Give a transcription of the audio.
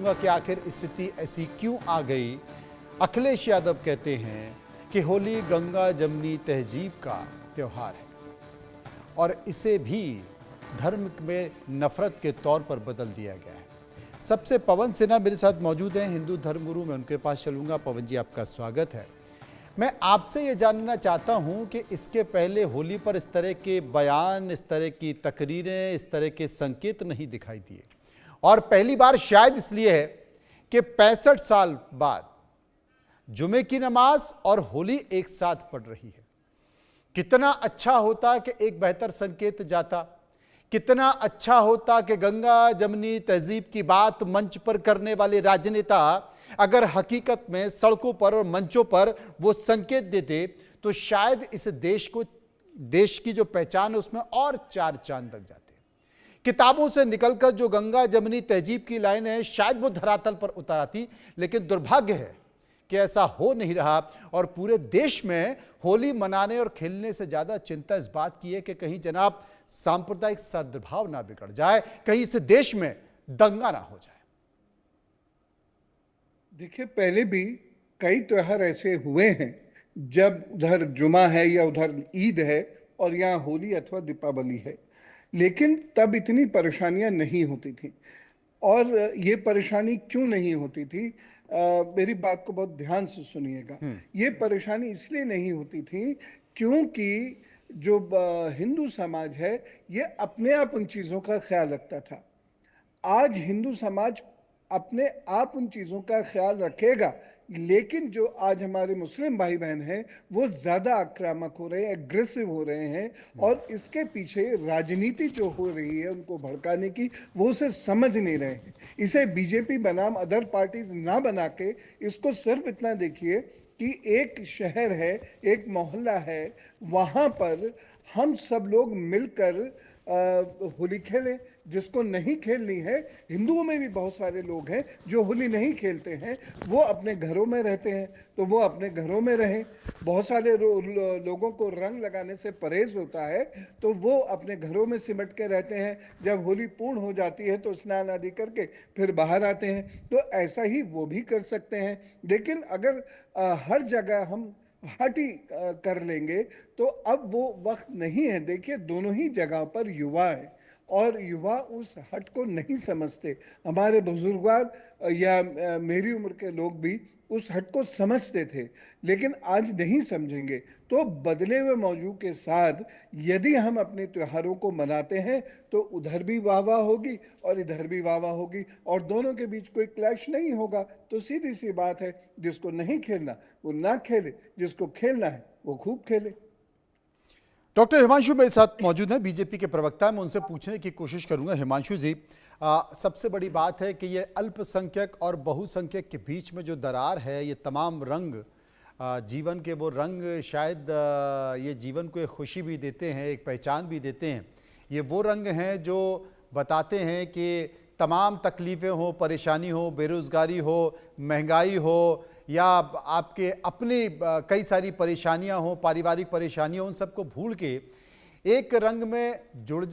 कि आखिर स्थिति ऐसी क्यों आ गई। अखिलेश यादव कहते हैं कि होली गंगा जमनी तहजीब का त्योहार है और इसे भी धर्म में नफरत के तौर पर बदल दिया गया है। सबसे पवन सिन्हा मेरे साथ मौजूद हैं, हिंदू धर्मगुरु। मैं उनके पास चलूंगा। पवन जी, आपका स्वागत है। मैं आपसे ये जानना चाहता हूं कि इसके पहले होली पर इस तरह के बयान, इस तरह की तकरीरें, इस तरह के संकेत नहीं दिखाई दिए और पहली बार शायद इसलिए है कि 65 साल बाद जुमे की नमाज और होली एक साथ पड़ रही है। कितना अच्छा होता कि एक बेहतर संकेत जाता, कितना अच्छा होता कि गंगा जमनी तहजीब की बात मंच पर करने वाले राजनेता अगर हकीकत में सड़कों पर और मंचों पर वो संकेत देते तो शायद इस देश की जो पहचान है उसमें और 4 चांद लग जाते। किताबों से निकलकर जो गंगा जमनी तहजीब की लाइन है शायद वो धरातल पर उतर आती, लेकिन दुर्भाग्य है कि ऐसा हो नहीं रहा और पूरे देश में होली मनाने और खेलने से ज्यादा चिंता इस बात की है कि कहीं जनाब सांप्रदायिक सद्भाव ना बिगड़ जाए, कहीं इस देश में दंगा ना हो जाए। देखिए, पहले भी कई त्योहार ऐसे हुए हैं जब उधर जुमा है या उधर ईद है और यहाँ होली अथवा दीपावली है, लेकिन तब इतनी परेशानियां नहीं होती थी। और ये परेशानी क्यों नहीं होती थी, मेरी बात को बहुत ध्यान से सुनिएगा। ये परेशानी इसलिए नहीं होती थी क्योंकि जो हिंदू समाज है ये अपने आप उन चीज़ों का ख्याल रखता था। आज हिंदू समाज अपने आप उन चीज़ों का ख्याल रखेगा, लेकिन जो आज हमारे मुस्लिम भाई बहन हैं वो ज़्यादा आक्रामक हो रहे हैं, एग्रेसिव हो रहे हैं और इसके पीछे राजनीति जो हो रही है उनको भड़काने की, वो उसे समझ नहीं रहे हैं। इसे बीजेपी बनाम अदर पार्टीज ना बना के इसको सिर्फ इतना देखिए कि एक शहर है, एक मोहल्ला है, वहाँ पर हम सब लोग मिलकर होली खेलें। जिसको नहीं खेलनी है, हिंदुओं में भी बहुत सारे लोग हैं जो होली नहीं खेलते हैं, वो अपने घरों में रहते हैं तो वो अपने घरों में रहें। बहुत सारे लोगों को रंग लगाने से परहेज होता है तो वो अपने घरों में सिमट के रहते हैं। जब होली पूर्ण हो जाती है तो स्नान आदि करके फिर बाहर आते हैं, तो ऐसा ही वो भी कर सकते हैं। लेकिन अगर हर जगह हम हटी कर लेंगे तो अब वो वक्त नहीं है। देखिए, दोनों ही जगह पर युवा है और युवा उस हट को नहीं समझते। हमारे बुजुर्गवार या मेरी उम्र के लोग भी उस हट को समझते थे, लेकिन आज नहीं समझेंगे। तो बदले हुए मौजू के साथ यदि हम अपने त्योहारों को मनाते हैं तो उधर भी वाह वाह होगी और इधर भी वाह वाह होगी और दोनों के बीच कोई क्लैश नहीं होगा। तो सीधी सी बात है, जिसको नहीं खेलना वो ना खेले, जिसको खेलना है वो खूब खेले। डॉक्टर हिमांशु मेरे साथ मौजूद हैं, बीजेपी के प्रवक्ता। मैं उनसे पूछने की कोशिश करूंगा। हिमांशु जी, सबसे बड़ी बात है कि ये अल्पसंख्यक और बहुसंख्यक के बीच में जो दरार है, ये तमाम रंग, जीवन के वो रंग शायद ये जीवन को एक खुशी भी देते हैं, एक पहचान भी देते हैं। ये वो रंग हैं जो बताते हैं कि तमाम तकलीफ़ें हो, परेशानी हो, बेरोज़गारी हो, महंगाई हो या आपके अपनी कई सारी परेशानियां हो, पारिवारिक परेशानियां, उन सबको भूल के एक रंग में जुड़